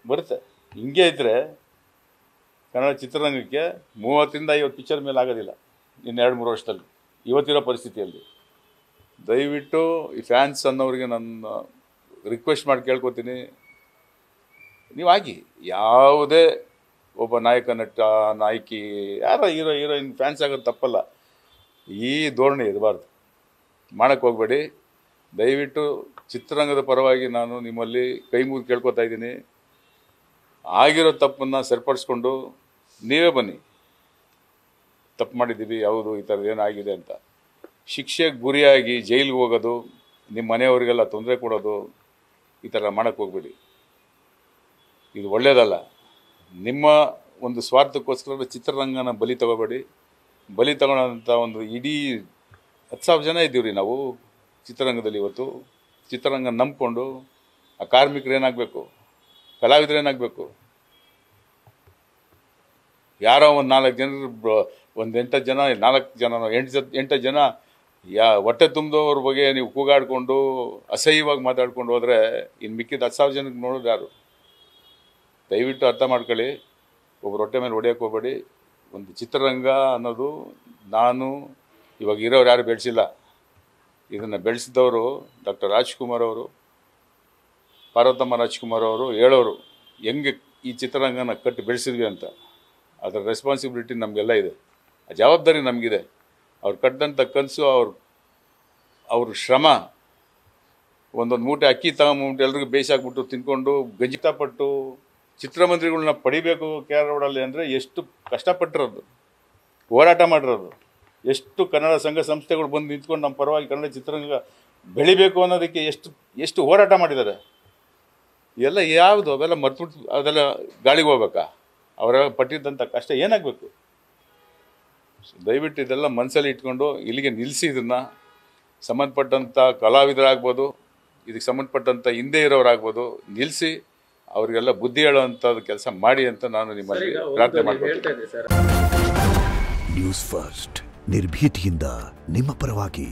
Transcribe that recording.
ಬರುತ್ತೆ. ಹಿಂಗೆ ಇದ್ದರೆ ಕನ್ನಡ ಚಿತ್ರರಂಗಕ್ಕೆ 30ರಿಂದ 50 ಪಿಕ್ಚರ್ ಮೇಲೆ ಆಗೋದಿಲ್ಲ ಇನ್ನು 2-3 ವರ್ಷದಲ್ಲಿ, ಇವತ್ತಿರೋ ಪರಿಸ್ಥಿತಿಯಲ್ಲಿ. ದಯವಿಟ್ಟು ಈ ಫ್ಯಾನ್ಸ್ ಅನ್ನೋರಿಗೆ ನನ್ನ ರಿಕ್ವೆಸ್ಟ್ ಮಾಡಿ ಕೇಳ್ಕೊತೀನಿ, ನೀವು ಆಗಿ. ಯಾವುದೇ ಒಬ್ಬ ನಾಯಕ, ನಟ, ನಾಯಕಿ, ಯಾರ ಹೀರೋಯಿನ್ ಫ್ಯಾನ್ಸ್ ಆಗೋದು ತಪ್ಪಲ್ಲ. ಈ ಧೋರಣೆ ಇರಬಾರ್ದು, ಮಾಡೋಕ್ಕೆ ಹೋಗಬೇಡಿ. ದಯವಿಟ್ಟು ಚಿತ್ರರಂಗದ ಪರವಾಗಿ ನಾನು ನಿಮ್ಮಲ್ಲಿ ಕೈ ಮುಗಿದು ಕೇಳ್ಕೊತಾ ಇದ್ದೀನಿ, ಆಗಿರೋ ತಪ್ಪನ್ನು ಸರಿಪಡಿಸ್ಕೊಂಡು ನೀವೇ ಬನ್ನಿ. ತಪ್ಪು ಮಾಡಿದ್ದೀವಿ, ಹೌದು ಈ ಥರದ್ದು ಏನಾಗಿದೆ ಅಂತ. ಶಿಕ್ಷೆಗೆ ಗುರಿಯಾಗಿ ಜೈಲಿಗೆ ಹೋಗೋದು, ನಿಮ್ಮ ಮನೆಯವರಿಗೆಲ್ಲ ತೊಂದರೆ ಕೊಡೋದು, ಈ ಥರ ಮಾಡೋಕ್ಕೆ ಹೋಗ್ಬೇಡಿ. ಇದು ಒಳ್ಳೆಯದಲ್ಲ. ನಿಮ್ಮ ಒಂದು ಸ್ವಾರ್ಥಕ್ಕೋಸ್ಕರ ಚಿತ್ರರಂಗನ ಬಲಿ ತಗೋಬೇಡಿ. ಬಲಿ ತಗೊಳ್ಳೋಂಥ ಒಂದು ಇಡೀ 10,000 ಜನ ಇದ್ದೀವಿ ರೀ ನಾವು ಚಿತ್ರರಂಗದಲ್ಲಿ. ಇವತ್ತು ಚಿತ್ರರಂಗ ನಂಬಿಕೊಂಡು ಆ ಕಾರ್ಮಿಕರು ಏನಾಗಬೇಕು, ಕಲಾವಿದರು ಏನಾಗಬೇಕು? ಯಾರೋ ಒಂದು 4 ಜನರು, ಒಂದು 8 ಜನ, 4 ಜನ, 8 ಜನ ಹೊಟ್ಟೆ ತುಂಬಿದವ್ರ ಬಗ್ಗೆ ನೀವು ಕೂಗಾಡಿಕೊಂಡು ಅಸಹ್ಯವಾಗಿ ಮಾತಾಡ್ಕೊಂಡು ಹೋದರೆ ಇನ್ನು ಮಿಕ್ಕಿದ 10,000 ಜನಕ್ಕೆ ನೋಡೋದು ಯಾರು? ದಯವಿಟ್ಟು ಅರ್ಥ ಮಾಡ್ಕೊಳ್ಳಿ. ಒಬ್ಬರು ಹೊಟ್ಟೆ ಮೇಲೆ ಹೊಡೆಯೋಕ್ಕೆ ಹೋಗಬೇಡಿ. ಒಂದು ಚಿತ್ರರಂಗ ಅನ್ನೋದು ನಾನು ಇವಾಗ ಇರೋರು ಯಾರು ಬೆಳೆಸಿಲ್ಲ. ಇದನ್ನು ಬೆಳೆಸಿದವರು ಡಾಕ್ಟರ್ ರಾಜ್ಕುಮಾರ್ ಅವರು, ಪಾರ್ವತಮ್ಮ ರಾಜ್ಕುಮಾರ್ ಅವರು ಹೇಳೋರು ಹೆಂಗೆ ಈ ಚಿತ್ರರಂಗನ ಕಟ್ಟಿ ಬೆಳೆಸಿದ್ವಿ ಅಂತ. ಅದರ ರೆಸ್ಪಾನ್ಸಿಬಿಲಿಟಿ ನಮಗೆಲ್ಲ ಇದೆ, ಆ ಜವಾಬ್ದಾರಿ ನಮಗಿದೆ. ಅವ್ರು ಕಟ್ಟಿದಂಥ ಕನಸು, ಅವ್ರ ಶ್ರಮ. ಒಂದೊಂದು ಮೂಟೆ ಅಕ್ಕಿ ತಗೊಂಬಿಟ್ಟು ಎಲ್ರಿಗೂ ಬೇಯಿಸಾಕ್ಬಿಟ್ಟು ತಿನ್ಕೊಂಡು ಗಂಜಿತಪಟ್ಟು ಚಿತ್ರಮಂತ್ರಿಗಳನ್ನ ಪಡಿಬೇಕು KR ರೋಡಲ್ಲಿ ಅಂದರೆ ಎಷ್ಟು ಕಷ್ಟಪಟ್ಟಿರೋದು, ಹೋರಾಟ ಮಾಡಿರೋದು. ಎಷ್ಟು ಕನ್ನಡ ಸಂಘ ಸಂಸ್ಥೆಗಳು ಬಂದು ನಿಂತ್ಕೊಂಡು ನಮ್ಮ ಪರವಾಗಿ ಕನ್ನಡ ಚಿತ್ರರಂಗ ಬೆಳಿಬೇಕು ಅನ್ನೋದಕ್ಕೆ ಎಷ್ಟು ಹೋರಾಟ ಮಾಡಿದ್ದಾರೆ. ಎಲ್ಲ ಯಾವುದು ಅವೆಲ್ಲ ಮರ್ತ್ಬಿಟ್ಟು ಅದೆಲ್ಲ ಗಾಳಿಗೆ ಹೋಗ್ಬೇಕಾ? ಅವರೆಲ್ಲ ಪಟ್ಟಿದ್ದಂಥ ಕಷ್ಟ ಏನಾಗಬೇಕು? ದಯವಿಟ್ಟು ಇದೆಲ್ಲ ಮನಸ್ಸಲ್ಲಿ ಇಟ್ಕೊಂಡು ಇಲ್ಲಿಗೆ ನಿಲ್ಲಿಸಿ. ಇದನ್ನು ಸಂಬಂಧಪಟ್ಟಂಥ ಕಲಾವಿದರಾಗ್ಬೋದು, ಇದಕ್ಕೆ ಸಂಬಂಧಪಟ್ಟಂಥ ಹಿಂದೆ ಇರೋರಾಗ್ಬೋದು, ನಿಲ್ಲಿಸಿ ಅವರಿಗೆಲ್ಲ ಬುದ್ಧಿ ಹೇಳೋವಂಥದ್ದು ಕೆಲಸ ಮಾಡಿ ಅಂತ ನಾನು ನಿಮ್ಮಲ್ಲಿ ಪ್ರಾರ್ಥನೆ ಮಾಡ್ತೀನಿ. ನ್ಯೂಸ್ ಫಸ್ಟ್, ನಿರ್ಭೀತಿಯಿಂದ ನಿಮ್ಮ ಪರವಾಗಿ.